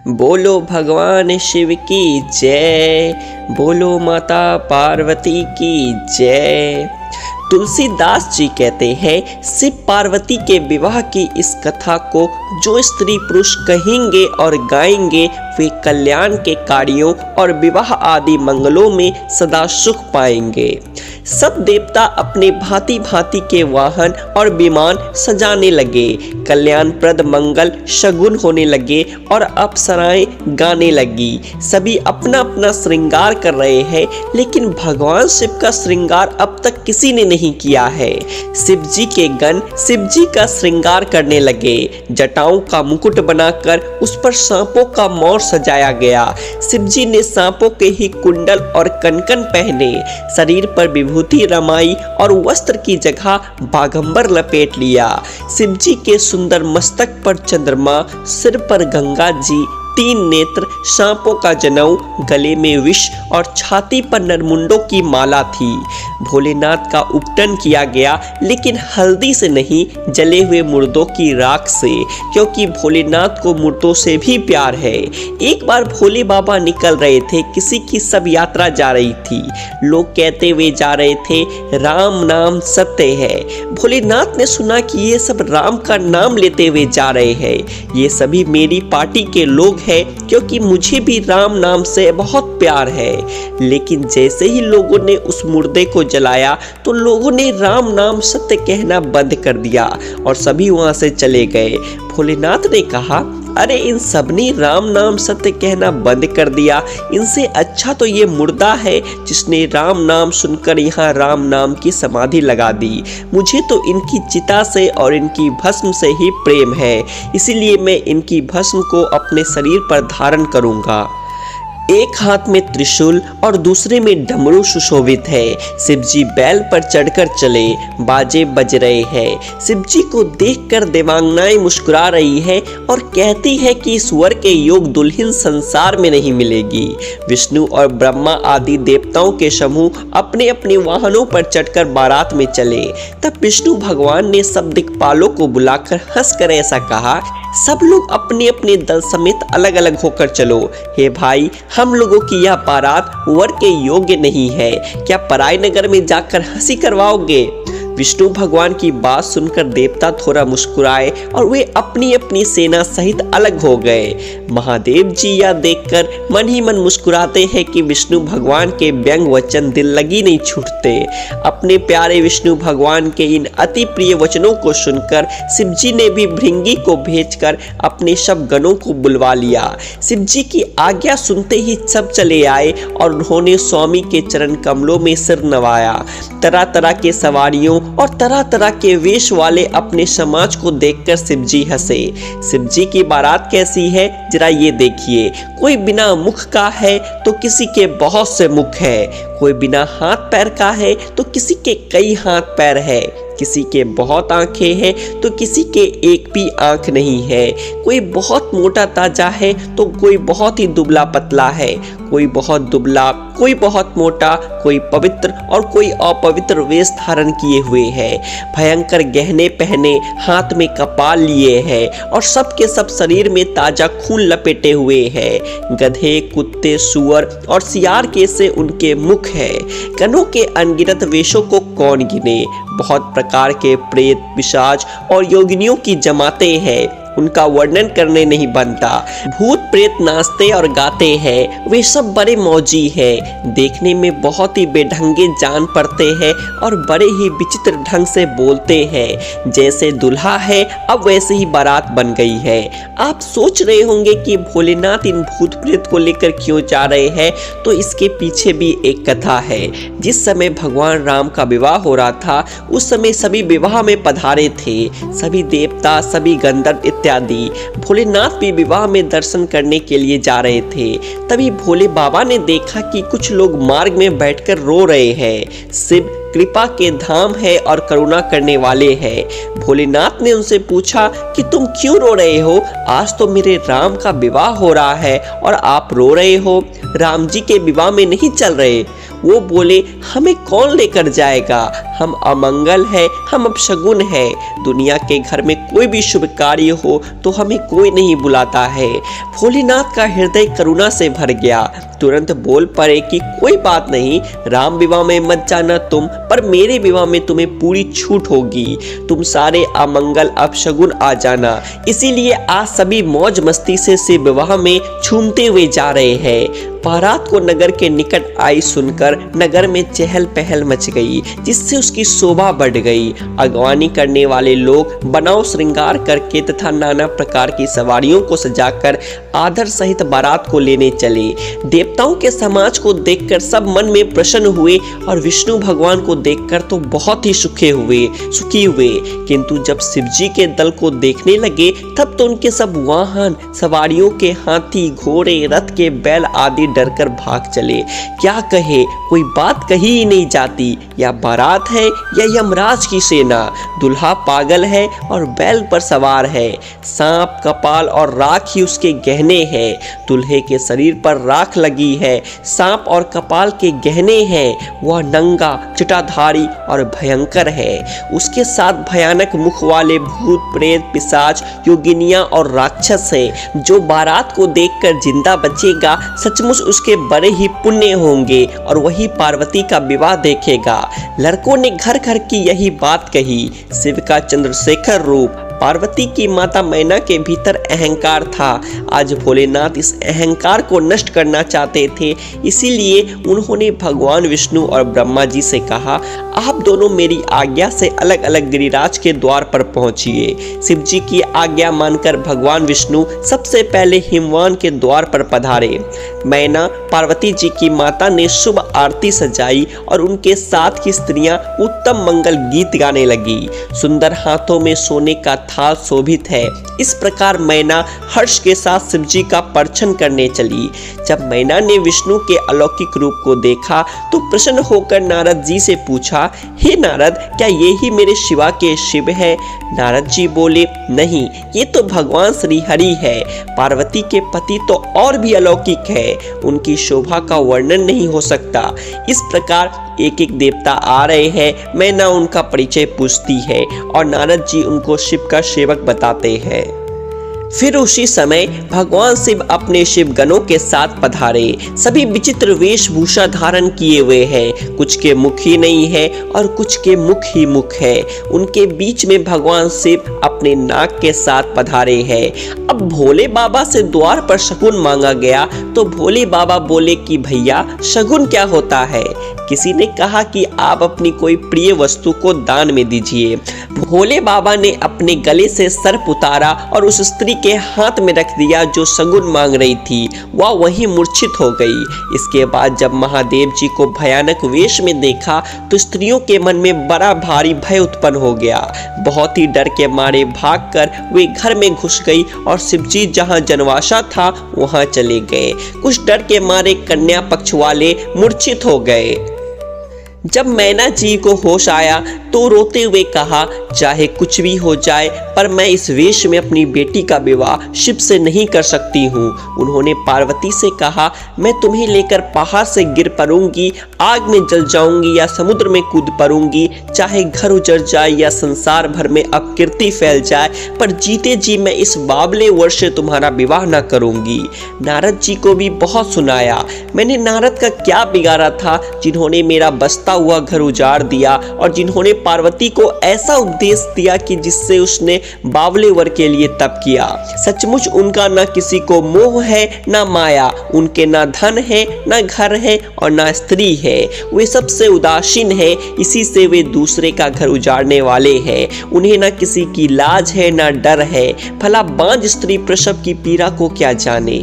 बोलो भगवान शिव की जय, बोलो माता पार्वती की जय। तुलसीदास जी कहते हैं, शिव पार्वती के विवाह की इस कथा को जो स्त्री पुरुष कहेंगे और गाएंगे वे कल्याण के कार्यों और विवाह आदि मंगलों में सदा सुख पाएंगे। सब देवता अपने भांति भांति के वाहन और विमान सजाने लगे, कल्याणप्रद मंगल शगुन होने लगे और अप्सराएं गाने लगी। सभी अपना अपना श्रृंगार कर रहे हैं, लेकिन भगवान शिव का श्रृंगार अब तक किसी ने नहीं किया है। शिव जी के गण शिव जी का श्रृंगार करने लगे। जटाओं का मुकुट बनाकर उस पर सांपों का मोर सजाया गया। शिव जी ने सांपों के ही कुंडल और कनकन पहने, शरीर पर विभूति रमाई और वस्त्र की जगह बागंबर लपेट लिया। शिव जी के सुंदर मस्तक पर चंद्रमा, सिर पर गंगा जी, 3 नेत्र, सांपों का जनेऊ, गले में विष और छाती पर नरमुंडों की माला थी। भोलेनाथ का उपटन किया गया, लेकिन हल्दी से नहीं, जले हुए मुर्दों की राख से, क्योंकि भोलेनाथ को मुर्दों से भी प्यार है। एक बार भोले बाबा निकल रहे थे, किसी की सब यात्रा जा रही थी। लोग कहते हुए जा रहे थे, राम नाम सत्य है। भोलेनाथ ने सुना कि ये सब राम का नाम लेते हुए जा रहे हैं। ये सभी मेरी पार्टी के लोग है, क्योंकि मुझे भी राम नाम से बहुत प्यार है। लेकिन जैसे ही लोगों ने उस मुर्दे को जलाया तो लोगों ने राम नाम सत्य कहना बंद कर दिया और सभी वहां से चले गए। भोलेनाथ ने कहा, अरे इन सब ने राम नाम सत्य कहना बंद कर दिया, इनसे अच्छा तो ये मुर्दा है जिसने राम नाम सुनकर यहाँ राम नाम की समाधि लगा दी। मुझे तो इनकी चिता से और इनकी भस्म से ही प्रेम है, इसीलिए मैं इनकी भस्म को अपने शरीर पर धारण करूंगा। एक हाथ में त्रिशूल और दूसरे में डमरू सुशोभित है। शिव जी बैल पर चढ़कर चले, बाजे बज रहे हैं। शिव जी को देखकर देवांगनाएं मुस्कुरा रही है और कहती है कि ईश्वर के योग दुल्हन संसार में नहीं मिलेगी। विष्णु और ब्रह्मा आदि देवताओं के समूह अपने अपने वाहनों पर चढ़कर बारात में चले। तब विष्णु भगवान ने सब दिक्पालों को बुलाकर हंसकर ऐसा कहा, सब लोग अपने अपने दल समेत अलग अलग होकर चलो। हे भाई, हम लोगों की यह बारात वर के योग्य नहीं है, क्या पराई नगर में जाकर हंसी करवाओगे? विष्णु भगवान की बात सुनकर देवता थोड़ा मुस्कुराए और वे अपनी अपनी सेना सहित अलग हो गए। महादेव जी यह देखकर मन ही मन मुस्कुराते हैं कि विष्णु भगवान के व्यंग वचन दिल लगी नहीं छूटते। अपने प्यारे विष्णु भगवान के इन अति प्रिय वचनों को सुनकर शिव जी ने भी भृंगी को भेजकर अपने सब गणों को बुलवा लिया। शिव जी की आज्ञा सुनते ही सब चले आए और उन्होंने स्वामी के चरण कमलों में सिर नवाया। तरह तरह के सवारियों और तरह तरह के वेश वाले अपने समाज को देखकर शिव जी हंसे। शिव जी की बारात कैसी है जरा ये देखिए। कोई बिना मुख का है तो किसी के बहुत से मुख है, कोई बिना हाथ पैर का है तो किसी के कई हाथ पैर है, किसी के बहुत आंखें हैं तो किसी के एक भी आंख नहीं है, कोई बहुत मोटा ताजा है तो कोई बहुत ही दुबला पतला है, कोई बहुत दुबला, कोई बहुत मोटा, कोई पवित्र और कोई अपवित्र वेश धारण किए हुए है, भयंकर गहने पहने, हाथ में कपाल लिए है और सबके सब शरीर में ताजा खून लपेटे हुए है। गधे, कुत्ते, सुअर और सियार के से उनके मुख है। गणों के अनगिनत वेशों को कौन गिने। बहुत प्रकार के प्रेत, पिशाच और योगिनियों की जमाते हैं, उनका वर्णन करने नहीं बनता। भूत प्रेत नाचते और गाते हैं, वे सब बड़े मौजी हैं, देखने में बहुत ही बेढंगे जान पड़ते हैं और बड़े ही विचित्र ढंग से बोलते हैं। जैसे दुल्हा है अब वैसे ही बारात बन गई है। आप सोच रहे होंगे कि भोलेनाथ इन भूत प्रेत को लेकर क्यों जा रहे हैं, तो इसके पीछे भी एक कथा है। जिस समय भगवान राम का विवाह हो रहा था उस समय सभी विवाह में पधारे थे, सभी देवता, सभी गंधर्व इत्यादि। भोलेनाथ भी विवाह में दर्शन करने के लिए जा रहे थे। तभी भोले बाबा ने देखा कि कुछ लोग मार्ग में बैठकर रो रहे हैं। शिव कृपा के धाम है और करुणा करने वाले हैं। भोलेनाथ ने उनसे पूछा कि तुम क्यों रो रहे हो? आज तो मेरे राम का विवाह हो रहा है और आप रो रहे हो, राम जी के विवाह में नहीं चल रहे। वो बोले, हमें कौन लेकर जाएगा, हम अमंगल है, हम अपशगुन है। दुनिया के घर में कोई भी शुभ कार्य हो तो हमें कोई नहीं बुलाता है। भोलेनाथ का हृदय करुणा से भर गया। तुरंत बोल पड़े कि कोई बात नहीं, राम विवाह में मत जाना तुम, पर मेरे विवाह में तुम्हें पूरी छूट होगी। तुम सारे अमंगल अपशगुन आ जाना, इसीलिए आज सभी मौज मस्ती से शिव विवाह में झूमते हुए जा रहे हैं। बारात को नगर के निकट आई सुनकर नगर में चहल पहल मच गई, जिससे उसकी शोभा बढ़ गई। अगवानी करने वाले लोग बनाव श्रृंगार करके तथा नाना प्रकार की सवारियों को सजाकर आदर सहित बारात को लेने चले। देवताओं के समाज को देखकर सब मन में प्रसन्न हुए और विष्णु भगवान को देखकर तो बहुत ही सुखी हुए। किंतु जब शिवजी के दल को देखने लगे तब तो उनके सब वाहन सवारियों के हाथी, घोड़े, रथ के बैल आदि डरकर भाग चले। क्या कहे, कोई बात कही ही नहीं जाती। या बारात है या यमराज की सेना। दुल्हा पागल है और बैल पर सवार है। सांप, कपाल और राख ही उसके गहने हैं। दुल्हे के शरीर पर राख लगी है, सांप और कपाल के गहने हैं। वह नंगा, जटाधारी और भयंकर है। उसके साथ भयानक मुख वाले भूत, प्रेत, पिशाच, योगिनियां और राक्षस है। जो बारात को देखकर जिंदा बचेगा सचमुच उसके बड़े ही पुण्य होंगे और वही पार्वती का विवाह देखेगा। लड़कों ने घर घर की यही बात कही। शिव का चंद्रशेखर रूप, पार्वती की माता मैना के भीतर अहंकार था। आज भोलेनाथ इस अहंकार को नष्ट करना चाहते थे, इसीलिए उन्होंने भगवान विष्णु और ब्रह्मा जी से कहा, आप दोनों मेरी आज्ञा से अलग अलग गिरिराज के द्वार पर पहुंचिए। शिव जी की आज्ञा मानकर भगवान विष्णु सबसे पहले हिमवान के द्वार पर पधारे। मैना पार्वती जी की माता ने शुभ आरती सजाई और उनके साथ की स्त्रियां उत्तम मंगल गीत गाने लगी। सुंदर हाथों में सोने का थाल शोभित है। इस प्रकार मैना हर्ष के साथ शिवजी का परछन करने चली। जब मैना ने विष्णु के अलौकिक रूप को देखा तो प्रसन्न होकर नारद जी से पूछा, हे नारद, क्या ये ही मेरे शिवा के शिव है? नारद जी बोले, नहीं, ये तो भगवान श्री हरि है। पार्वती के पति तो और भी अलौकिक है, उनकी शोभा का वर्णन नहीं हो सकता। इस प्रकार एक एक देवता आ रहे हैं। मैना उनका परिचय पूछती है और नारद जी उनको शिव का सेवक बताते हैं। फिर उसी समय भगवान शिव अपने शिव गणों के साथ पधारे। सभी विचित्र वेशभूषा धारण किए हुए हैं। कुछ के मुख ही नहीं है और कुछ के मुख ही मुख है। उनके बीच में भगवान शिव अपने नाग के साथ पधारे हैं। अब भोले बाबा से द्वार पर शगुन मांगा गया तो भोले बाबा बोले कि भैया, शगुन क्या होता है? किसी ने कहा कि आप अपनी कोई प्रिय वस्तु को दान में दीजिए। भोले बाबा ने अपने गले से सर्प उतारा और उस स्त्री के हाथ में रख दिया जो शगुन मांग रही थी। वह वहीं मूर्छित हो गई। इसके बाद जब महादेव जी को भयानक वेश में देखा तो स्त्रियों के मन में बड़ा भारी भय उत्पन्न हो गया। बहुत ही डर के मारे भागकर वे घर में घुस गई और शिवजी जहां जनवासा था वहां चले गए। कुछ डर के मारे कन्या पक्ष वाले मूर्छित हो गए। जब मैना जी को होश आया तो रोते हुए कहा, चाहे कुछ भी हो जाए पर मैं इस वेश में अपनी बेटी का विवाह शिव से नहीं कर सकती हूँ। उन्होंने पार्वती से कहा, मैं तुम्हें लेकर पहाड़ से गिर पड़ूंगी, आग में जल जाऊंगी या समुद्र में कूद पड़ूंगी, चाहे घर उजड़ जाए या संसार भर में अपकीर्ति फैल जाए, पर जीते जी मैं इस बावले वर्ष से तुम्हारा विवाह न करूंगी। नारद जी को भी बहुत सुनाया। मैंने नारद का क्या बिगाड़ा था जिन्होंने मेरा बस्ता हुआ घर उजाड़ दिया और जिन्होंने पार्वती को ऐसा उपदेश दिया कि जिससे उसने बावले वर के लिए तप किया। सचमुच उनका न किसी को मोह है न माया, उनके न धन है न घर है और न स्त्री है। वे सबसे उदासीन है, इसी से वे दूसरे का घर उजाड़ने वाले हैं। उन्हें न किसी की लाज है न डर है। भला बांझ स्त्री प्रसव की पीड़ा को क्या जाने।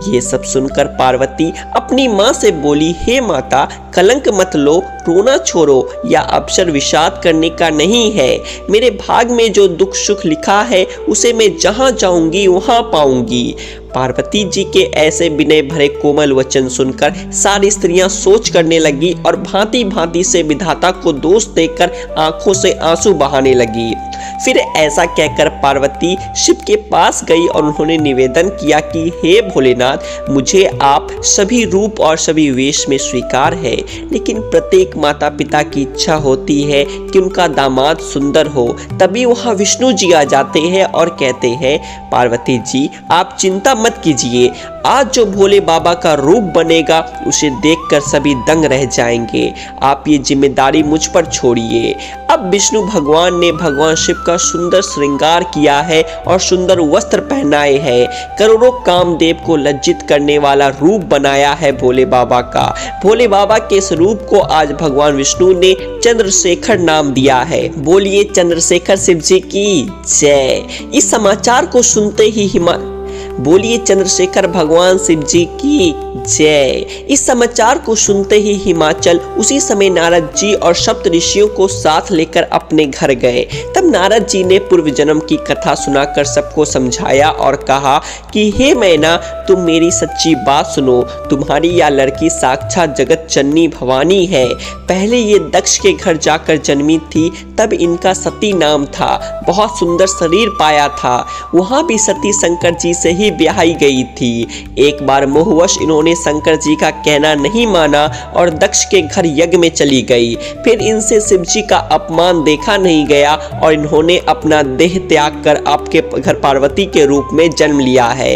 ये सब सुनकर पार्वती अपनी माँ से बोली, हे माता, कलंक मत लो, रोना छोड़ो, या अवसर विषाद करने का नहीं है। मेरे भाग में जो दुख सुख लिखा है उसे मैं जहां जाऊंगी वहां पाऊंगी। पार्वती जी के ऐसे विनय भरे कोमल वचन सुनकर सारी स्त्रियां सोच करने लगी और भांति भांति से विधाता को दोष देकर आंखों से आंसू बहाने लगी। फिर ऐसा कहकर पार्वती शिव के पास गई और उन्होंने निवेदन किया कि हे भोलेनाथ, मुझे आप सभी रूप और सभी वेश में स्वीकार है, लेकिन प्रत्येक माता पिता की इच्छा होती है कि उनका दामाद सुंदर हो। तभी वहाँ विष्णु जी आ जाते हैं और कहते हैं, पार्वती जी आप चिंता मत कीजिए, आज जो भोले बाबा का रूप बनेगा उसे देखकर सभी दंग रह जाएंगे, आप ये जिम्मेदारी मुझ पर छोड़िए। अब विष्णु भगवान ने भगवान शिव का सुंदर श्रृंगार किया है और सुंदर वस्त्र पहनाए हैं, करोड़ों कामदेव को लज्जित करने वाला रूप बनाया है भोले बाबा का। भोले बाबा के इस रूप को आज भगवान विष्णु ने चंद्रशेखर नाम दिया है। बोलिए चंद्रशेखर शिव जी की जय। इस समाचार को सुनते ही बोलिए चंद्रशेखर भगवान शिव जी की जय। इस समाचार को सुनते ही हिमाचल उसी समय नारद जी और सप्त ऋषियों को साथ लेकर अपने घर गए। तब नारद जी ने पूर्व जन्म की कथा सुनाकर सबको समझाया और कहा कि हे मैना, तुम मेरी सच्ची बात सुनो, तुम्हारी यह लड़की साक्षात जगत जननी भवानी है। पहले ये दक्ष के घर जाकर जन्मी थी, तब इनका सती नाम था, बहुत सुंदर शरीर पाया था, वहाँ भी सती शंकर जी से ही ब्याही गई थी। एक बार मोहवश इन्होंने शंकर जी का कहना नहीं माना और दक्ष के घर यज्ञ में चली गई। फिर इनसे शिव जी का अपमान देखा नहीं गया और इन्होंने अपना देह त्याग कर आपके घर पार्वती के रूप में जन्म लिया है।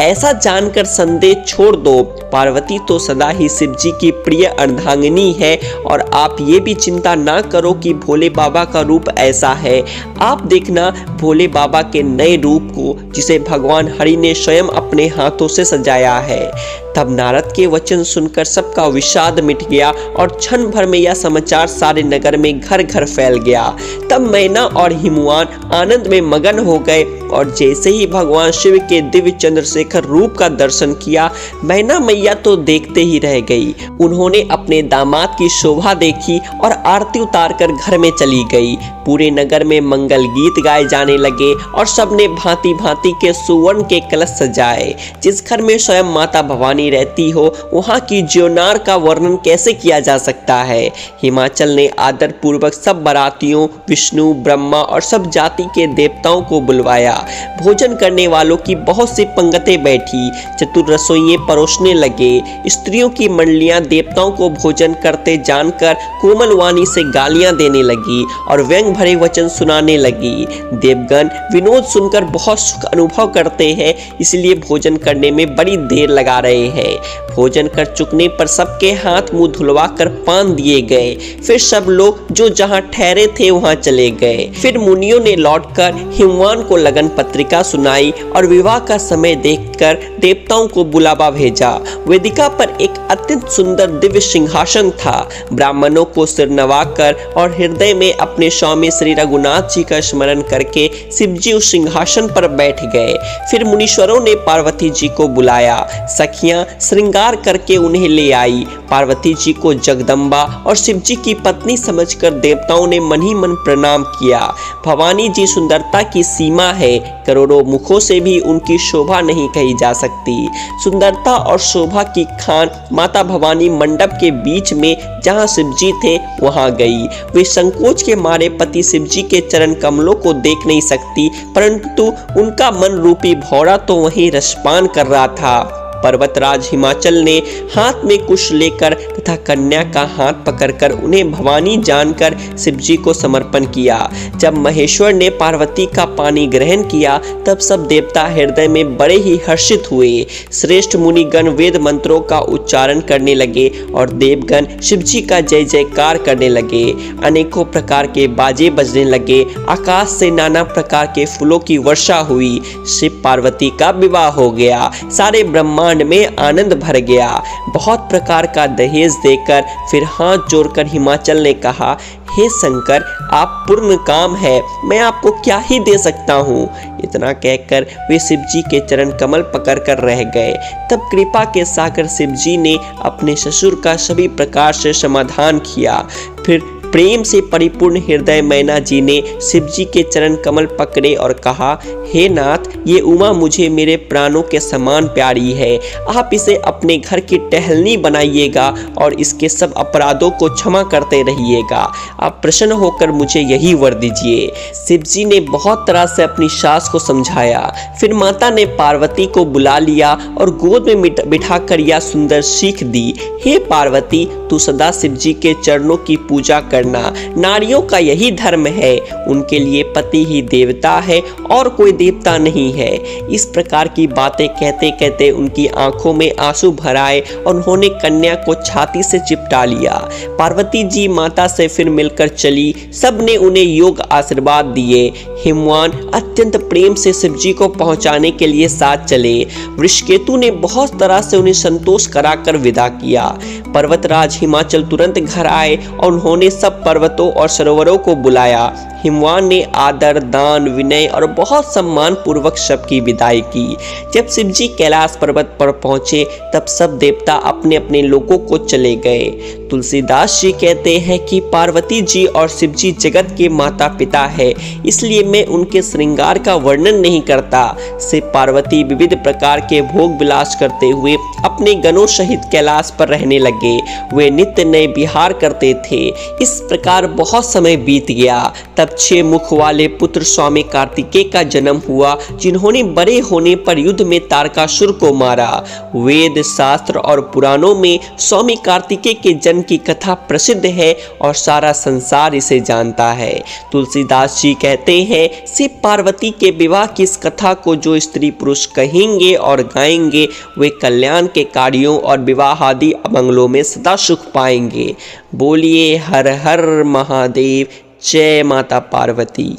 ऐसा जानकर संदेह छोड़ दो, पार्वती तो सदा ही शिव जी की प्रिय अर्धांगिनी है और आप ये भी चिंता ना करो कि भोले बाबा का रूप ऐसा है। आप देखना भोले बाबा के नए रूप को, जिसे भगवान हरि ने स्वयं अपने हाथों से सजाया है। तब नारद के वचन सुनकर सबका विषाद मिट गया और क्षण भर में यह समाचार सारे नगर में घर घर फैल गया। तब मैना और हिमवान आनंद में मगन हो गए और जैसे ही भगवान शिव के दिव्य चंद्रशेखर रूप का दर्शन किया, मैना मैया तो देखते ही रह गई। उन्होंने अपने दामाद की शोभा देखी और आरती उतार कर घर में चली गई। पूरे नगर में मंगल गीत गाए जाने लगे और सबने भांति भांति के सुवर्ण के कलश सजाए। जिस घर में स्वयं माता भवानी रहती हो, वहाँ की ज्योनार का वर्णन कैसे किया जा सकता है। हिमाचल ने आदर पूर्वक सब बारातियों, विष्णु, ब्रह्मा और सब जाति के देवताओं को बुलवाया। भोजन करने वालों की बहुत सी पंगतें बैठी, चतुर रसोइये परोसने लगे। स्त्रियों की मंडलियां देवताओं को भोजन करते जानकर कोमल वाणी से गालियां देने लगी और व्यंग भरे वचन सुनाने लगी। देवगण विनोद सुनकर बहुत सुख अनुभव करते हैं, इसलिए भोजन करने में बड़ी देर लगा रहे हैं। भोजन कर चुकने पर सबके हाथ मुंह धुलवा कर पान दिए गए। फिर सब लोग जो जहां ठहरे थे वहां चले गए। फिर मुनियों ने लौटकर हिमवान को लगन पत्रिका सुनाई और विवाह का समय देखकर देवताओं को बुलावा भेजा। वेदिका पर एक अत्यंत सुंदर दिव्य सिंहासन था। ब्राह्मणों को सिर नवाकर और हृदय में अपने स्वामी श्री रघुनाथ जी का स्मरण करके शिव जी उस सिंहासन पर बैठ गए। फिर मुनीश्वरों ने पार्वती जी को बुलाया। सखियां श्रृंगार करके उन्हें ले आई। पार्वती जी को जगदम्बा और शिव जी की पत्नी समझकर देवताओं ने मन ही मन प्रणाम किया। भवानी जी सुंदरता की सीमा है, करोड़ों मुखों से भी उनकी शोभा नहीं कही जा सकती। सुंदरता और शोभा की खान माता भवानी मंडप के बीच में जहां शिव जी थे वहां गई। वे संकोच के मारे पति शिव जी के चरण कमलों को देख नहीं सकती, परंतु उनका मन रूपी भौरा तो वहीं रसपान कर रहा था। पर्वतराज हिमाचल ने हाथ में कुश लेकर तथा कन्या का हाथ पकड़कर उन्हें भवानी जानकर शिव जी को समर्पण किया। जब महेश्वर ने पार्वती का पानी ग्रहण किया, तब सब देवता हृदय में बड़े ही हर्षित हुए। श्रेष्ठ मुनिगण वेद मंत्रों का उच्चारण करने लगे और देवगण शिव जी का जय जयकार करने लगे। अनेकों प्रकार के बाजे बजने लगे। आकाश से नाना प्रकार के फूलों की वर्षा हुई। शिव पार्वती का विवाह हो गया। सारे ब्रह्मांड में आनंद भर गया। बहुत प्रकार का दहेज देकर फिर हाथ जोड़कर हिमाचल ने कहा, हे शंकर, आप पूर्ण काम है, मैं आपको क्या ही दे सकता हूँ। इतना कहकर वे शिव जी के चरण कमल पकड़कर रह गए। तब कृपा के सागर शिव जी ने अपने ससुर का सभी प्रकार से समाधान किया। फिर प्रेम से परिपूर्ण हृदय मैना जी ने शिव जी के चरण कमल पकड़े और कहा, हे नाथ, ये उमा मुझे मेरे प्राणों के समान प्यारी है। आप इसे अपने घर की टहलनी बनाइएगा और इसके सब अपराधों को क्षमा करते रहिएगा। आप प्रसन्न होकर मुझे यही वर दीजिए। शिव जी ने बहुत तरह से अपनी सास को समझाया। फिर माता ने पार्वती को बुला लिया और गोद में बिठाकर यह सुंदर सीख दी, हे पार्वती, तू सदा शिव जी के चरणों की पूजा करना। नारियों का यही धर्म है, उनके लिए पति ही देवता है और कोई देवता नहीं है। इस प्रकार की बातें कहते कहते उनकी आंखों में आंसू भर आए और उन्होंने कन्या को छाती से चिपटा लिया। पार्वती जी माता से फिर मिलकर चली। सब ने उन्हें योग आशीर्वाद दिए। हिमवान अत्यंत प्रेम से शिव जी को पहुंचाने के लिए साथ चले। वृषकेतु ने बहुत तरह से उन्हें संतोष कराकर विदा किया। पर्वतराज हिमाचल तुरंत घर आए और उन्होंने सब पर्वतों और सरोवरों को बुलाया। हिमवान ने आदर, दान, विनय और बहुत सम्मान पूर्वक सबकी विदाई की। जब शिव जी कैलाश पर्वत पर पहुंचे तब सब देवता अपने अपने लोकों को चले गए। तुलसीदास जी कहते हैं कि पार्वती जी और शिव जी जगत के माता पिता है, इसलिए मैं उनके श्रृंगार का वर्णन नहीं करता। शिव पार्वती विविध प्रकार के भोग विलास करते हुए अपने गणों सहित कैलाश पर रहने लगे। वे नित्य नए विहार करते थे। इस प्रकार बहुत समय बीत गया। तब 6 मुख वाले पुत्र स्वामी कार्तिकेय का जन्म हुआ, जिन्होंने बड़े होने पर युद्ध में तारकासुर को मारा। वेद, शास्त्र और पुराणों में स्वामी कार्तिकेय के जन्म की कथा प्रसिद्ध है और सारा संसार इसे जानता है। तुलसीदास जी कहते हैं, शिव पार्वती के विवाह की इस कथा को जो स्त्री पुरुष कहेंगे और गाएंगे, वे कल्याण के कार्यों और विवाह आदि मंगलों में सदा सुख पाएंगे। बोलिए हर हर महादेव। जय माता पार्वती।